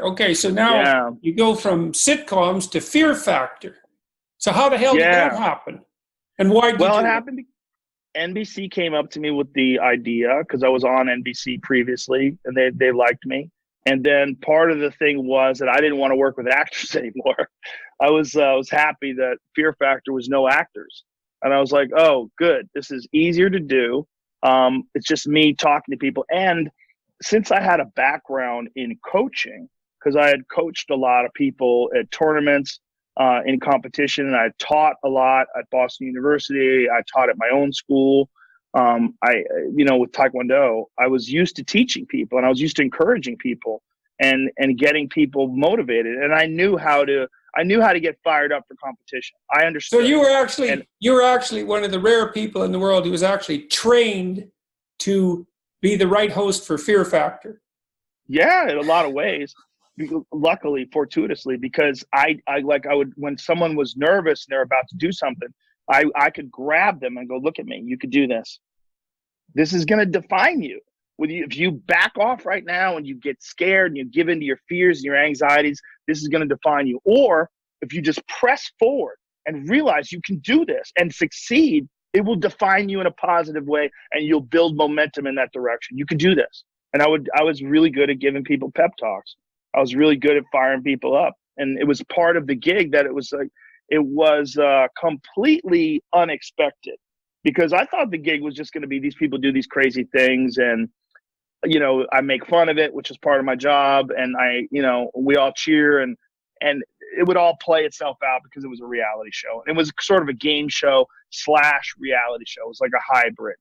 Okay, so now you go from sitcoms to Fear Factor. So how the hell did that happen? And why did Well, it happened. NBC came up to me with the idea because I was on NBC previously, and they liked me. And then part of the thing was that I didn't want to work with actors anymore. I was happy that Fear Factor was no actors, and I was like, oh, good. This is easier to do. It's just me talking to people, and since I had a background in coaching, because I had coached a lot of people at tournaments. In competition, and I taught a lot at Boston University. I taught at my own school. With Taekwondo, I was used to teaching people, and I was used to encouraging people and getting people motivated. And I knew how to get fired up for competition. I understood. So you were actually one of the rare people in the world who was actually trained to be the right host for Fear Factor. Yeah, in a lot of ways. Luckily, fortuitously, because I would, when someone was nervous and they're about to do something, I could grab them and go, look at me, you could do this. This is going to define you. If you back off right now and you get scared and you give in to your fears and your anxieties, this is going to define you. Or if you just press forward and realize you can do this and succeed, it will define you in a positive way and you'll build momentum in that direction. You can do this. And I was really good at giving people pep talks. I was really good at firing people up, and it was part of the gig that it was completely unexpected, because I thought the gig was just going to be these people do these crazy things, and I make fun of it, which is part of my job, and we all cheer, and it would all play itself out because it was a reality show. It was sort of a game show / reality show. It was like a hybrid,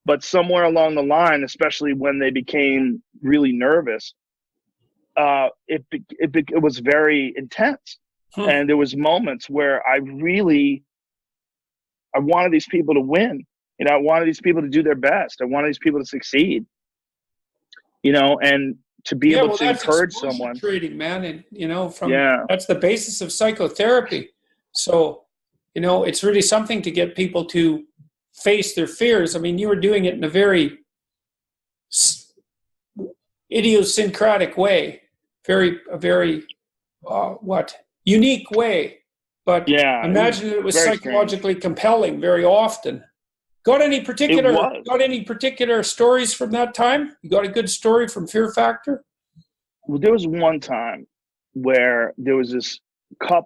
but somewhere along the line, especially when they became really nervous. It was very intense. And there was moments where I wanted these people to win. I wanted these people to do their best. I wanted these people to succeed, and to be able to encourage someone. Trading, man. And, that's the basis of psychotherapy. So, it's really something to get people to face their fears. I mean, you were doing it in a very idiosyncratic way. A very unique way, but imagine it was psychologically compelling very often. Got any particular stories from that time? You got a good story from Fear Factor? Well, there was one time where there was this a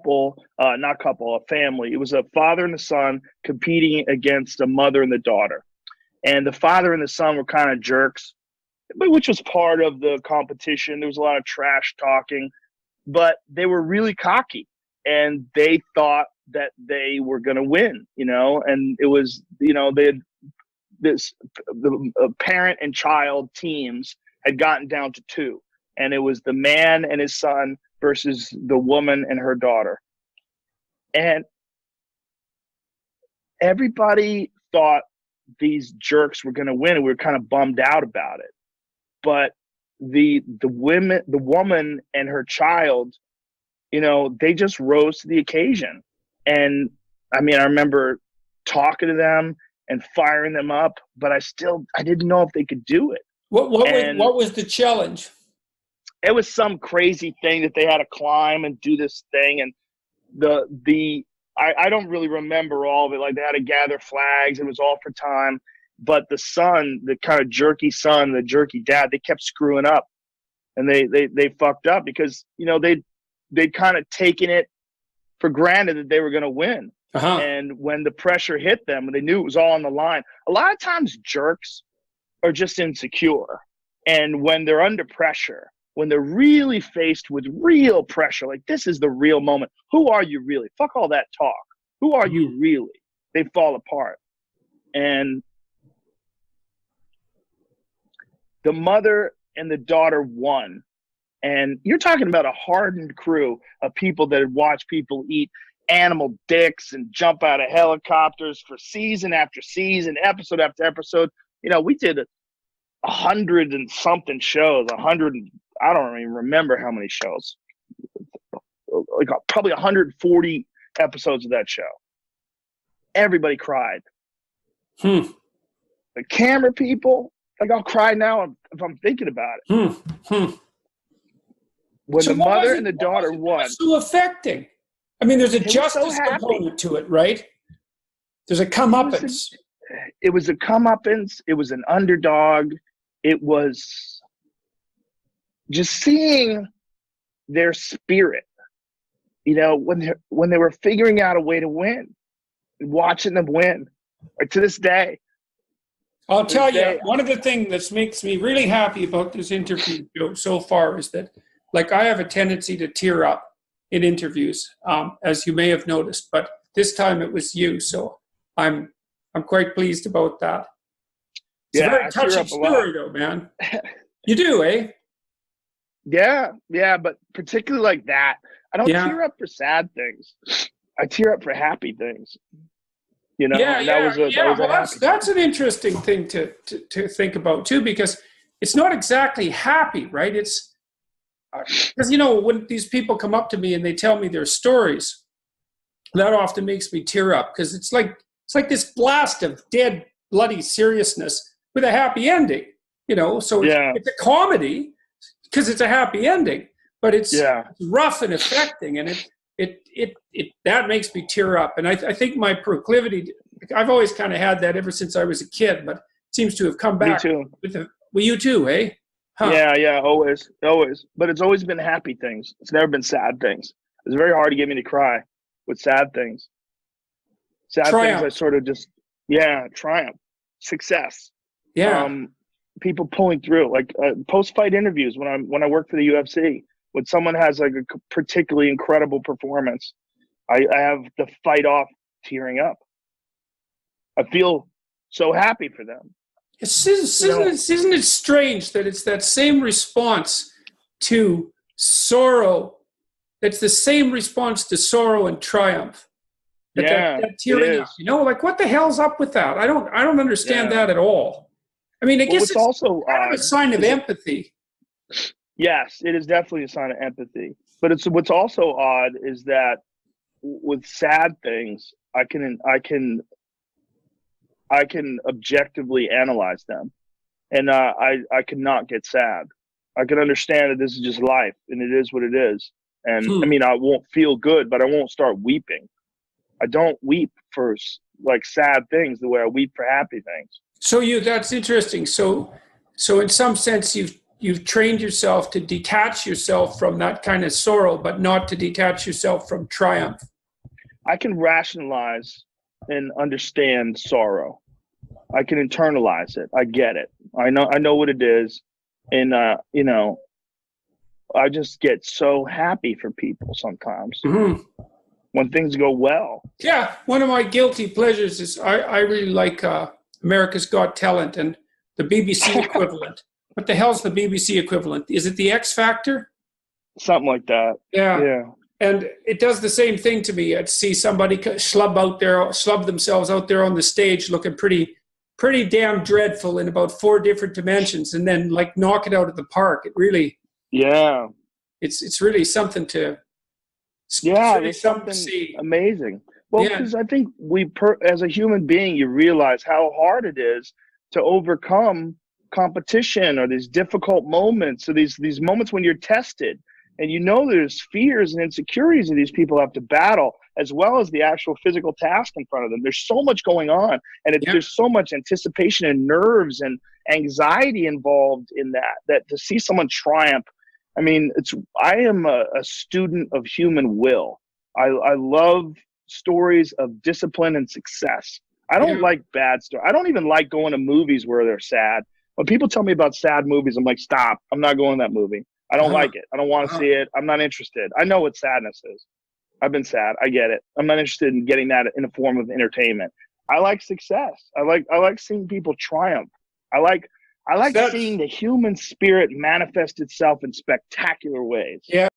family. It was a father and a son competing against a mother and the daughter, and the father and the son were kind of jerks, which was part of the competition. There was a lot of trash talking, but they were really cocky, and they thought that they were going to win, and it was, they had the parent and child teams had gotten down to 2, and it was the man and his son versus the woman and her daughter. And everybody thought these jerks were going to win, and we were kind of bummed out about it. But the woman and her child, they just rose to the occasion. And I mean, I remember talking to them and firing them up, but I didn't know if they could do it. What was the challenge? It was some crazy thing that they had to climb and do this thing. And I don't really remember all of it. Like, they had to gather flags. It was all for time. But the son, the kind of jerky son, the jerky dad, they kept screwing up, and they fucked up because, they'd kind of taken it for granted that they were going to win. Uh-huh. And when the pressure hit them, they knew it was all on the line. A lot of times jerks are just insecure. And when they're under pressure, when they're really faced with real pressure, like, this is the real moment. Who are you really? Fuck all that talk. Who are you really? They fall apart. And the mother and the daughter won. And you're talking about a hardened crew of people that had watched people eat animal dicks and jump out of helicopters for season after season, episode after episode. We did 100 and something shows, I don't even remember how many shows, like probably 140 episodes of that show. Everybody cried. The camera people, like, I'll cry now if I'm thinking about it. when the mother and the daughter won. So affecting. I mean, there's a justice component to it, right? There's a comeuppance. It was a comeuppance. It was an underdog. It was just seeing their spirit, you know, when they were figuring out a way to win, watching them win, or to this day. I'll tell you, one of the things that makes me really happy about this interview so far is that, like, I have a tendency to tear up in interviews, as you may have noticed, but this time it was you, so I'm quite pleased about that. It's a very touching story, though, man. You do, eh? Yeah, but particularly like that, I don't tear up for sad things. I tear up for happy things. You know, that's an interesting thing to think about too, because it's not exactly happy, right? It's because, you know, when these people come up to me and they tell me their stories, that often makes me tear up, because it's like this blast of dead, bloody seriousness with a happy ending, you know. So it's a comedy because it's a happy ending, but it's rough and affecting, and it that makes me tear up. And I think my proclivity, I've always kind of had that ever since I was a kid, but it seems to have come back. Me too. Well, you too, eh? Huh. Yeah, always. But it's always been happy things. It's never been sad things. It's very hard to get me to cry with sad things. Things I sort of just, triumph, success. Yeah. People pulling through, like post-fight interviews when I work for the UFC. When someone has like a particularly incredible performance, I have to fight off tearing up. I feel so happy for them. Isn't it strange that it's that same response to sorrow? It's the same response to sorrow and triumph. That tearing up. You know, like, what the hell's up with that? I don't understand that at all. I mean, I guess it's also kind of a sign of empathy. Yes, it is definitely a sign of empathy. But what's also odd is that with sad things, I can objectively analyze them, and I cannot get sad. I can understand that this is just life, and it is what it is. And I mean, I won't feel good, but I won't start weeping. I don't weep for like sad things the way I weep for happy things. So that's interesting. So in some sense, you've trained yourself to detach yourself from that kind of sorrow, but not to detach yourself from triumph. I can rationalize and understand sorrow. I can internalize it. I get it. I know what it is. And, you know, I just get so happy for people sometimes when things go well. Yeah. One of my guilty pleasures is I really like America's Got Talent and the BBC equivalent. What the hell's the BBC equivalent? Is it the X Factor? Something like that. Yeah. And it does the same thing to me. I'd see somebody slub themselves out there on the stage looking pretty damn dreadful in about 4 different dimensions, and then like knock it out of the park. It really, it's really something to, it's something to see. Amazing. Well, because I think as a human being, you realize how hard it is to overcome competition or these difficult moments, or these moments when you're tested. And you know there's fears and insecurities that these people have to battle, as well as the actual physical task in front of them. There's so much going on, and there's so much anticipation and nerves and anxiety involved in that to see someone triumph. I mean, I am a student of human will. I love stories of discipline and success. I don't like bad stories. I don't even like going to movies where they're sad. When people tell me about sad movies, I'm like, stop. I'm not going to that movie. I don't like it. I don't want to see it. I'm not interested. I know what sadness is. I've been sad. I get it. I'm not interested in getting that in a form of entertainment. I like success. I like seeing people triumph. I like seeing the human spirit manifest itself in spectacular ways. Yeah.